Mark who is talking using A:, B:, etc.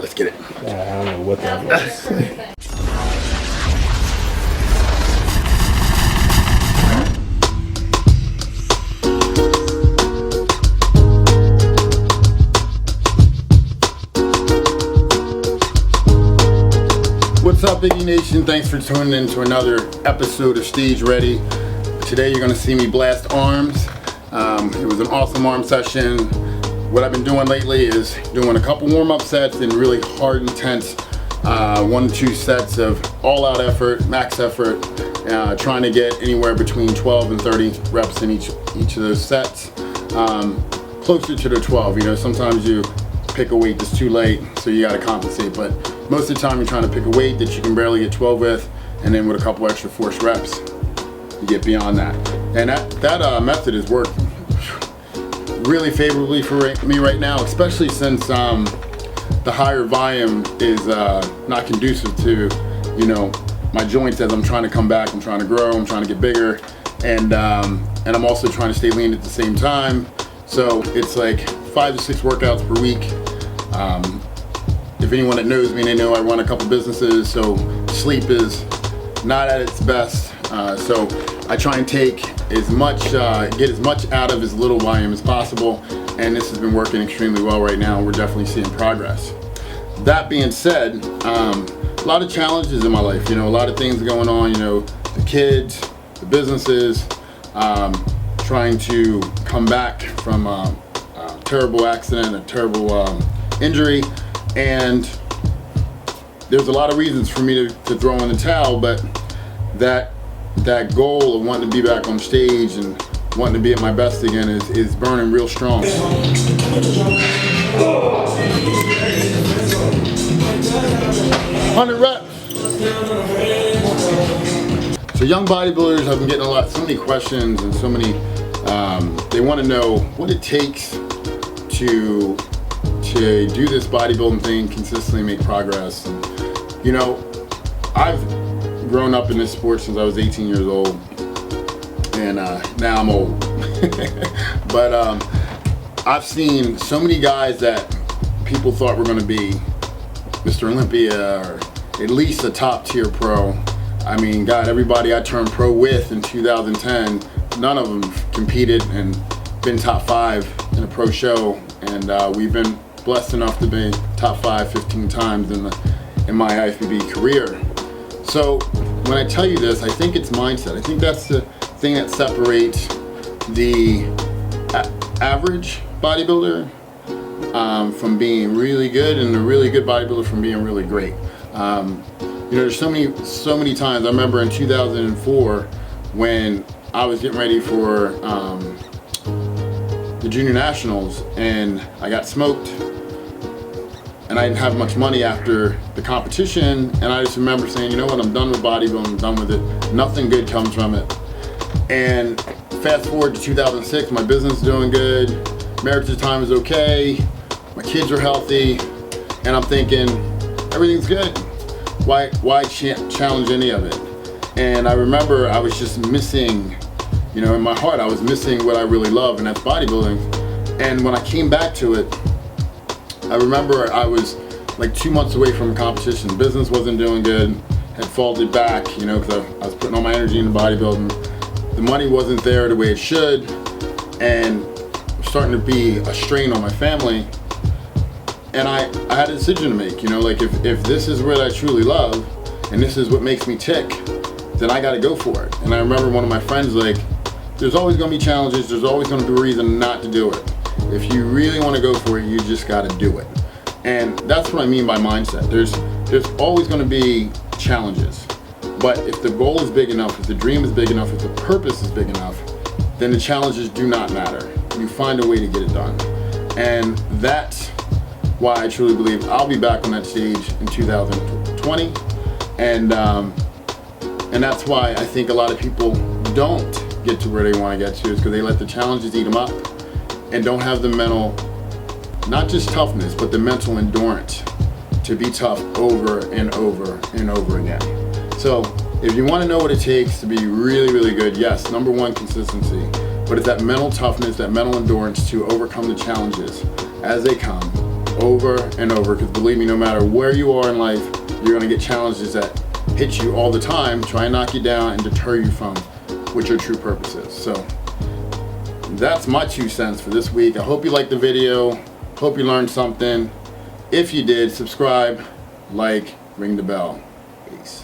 A: let's get it.
B: I don't know what that was.
A: What's up, Biggie Nation? Thanks for tuning in to another episode of Stage Ready. Today you're going to see me blast arms. It was an awesome arm session. What I've been doing lately is doing a couple warm-up sets and really hard, intense 1 to 2 sets of all-out effort, max effort, trying to get anywhere between 12 and 30 reps in each of those sets. Closer to the 12. You know, sometimes you pick a weight that's too light, so you got to compensate, but most of the time you're trying to pick a weight that you can barely get 12 with, and then with a couple extra force reps you get beyond that. And that method is working really favorably for me right now, especially since the higher volume is not conducive to, you know, my joints as I'm trying to come back, I'm trying to grow, I'm trying to get bigger, and I'm also trying to stay lean at the same time. So it's like 5 to 6 workouts per week. If anyone that knows me, they know I run a couple businesses, so sleep is not at its best. So I try and take as much, get as much out of as little volume as possible, and this has been working extremely well right now. We're definitely seeing progress. That being said, a lot of challenges in my life. You know, a lot of things going on. You know, the kids, the businesses, trying to come back from a terrible accident, a terrible injury, and there's a lot of reasons for me to throw in the towel, but that goal of wanting to be back on stage and wanting to be at my best again is burning real strong. 100 reps. So young bodybuilders, I've been getting so many questions and so many, they want to know what it takes to do this bodybuilding thing, consistently make progress. And, you know, I've grown up in this sport since I was 18 years old, and now I'm old. But I've seen so many guys that people thought were going to be Mr. Olympia or at least a top tier pro. I mean, God, everybody I turned pro with in 2010, none of them competed and been top 5 in a pro show, and we've been blessed enough to be top 5 15 times in my IFBB career. So when I tell you this, I think it's mindset. I think that's the thing that separates the average bodybuilder from being really good, and the really good bodybuilder from being really great. You know, there's so many times. I remember in 2004 when I was getting ready for the junior nationals, and I got smoked, and I didn't have much money after the competition, and I just remember saying, you know what, I'm done with bodybuilding, I'm done with it, nothing good comes from it. And fast forward to 2006, my business is doing good, marriage at the time is okay, my kids are healthy, and I'm thinking, everything's good. Why challenge any of it? And I remember I was just missing, you know, in my heart, I was missing what I really love, and that's bodybuilding. And when I came back to it, I remember I was like 2 months away from a competition. Business wasn't doing good, had folded back, you know, because I was putting all my energy into bodybuilding. The money wasn't there the way it should, and starting to be a strain on my family. And I had a decision to make, you know, like if this is what I truly love, and this is what makes me tick, then I gotta go for it. And I remember one of my friends like, there's always gonna be challenges, there's always gonna be a reason not to do it. If you really wanna go for it, you just gotta do it. And that's what I mean by mindset. There's always gonna be challenges. But if the goal is big enough, if the dream is big enough, if the purpose is big enough, then the challenges do not matter. You find a way to get it done. And that's why I truly believe I'll be back on that stage in 2020. And that's why I think a lot of people don't get to where they want to get to, is because they let the challenges eat them up and don't have the mental, not just toughness, but the mental endurance to be tough over and over and over again. So if you want to know what it takes to be really, really good, yes, number one, consistency. But it's that mental toughness, that mental endurance to overcome the challenges as they come over and over, because believe me, no matter where you are in life, you're gonna get challenges that hit you all the time, try and knock you down and deter you from what your true purpose is. So that's my 2 cents for this week. I hope you liked the video. Hope you learned something. If you did, subscribe, like, ring the bell. Peace.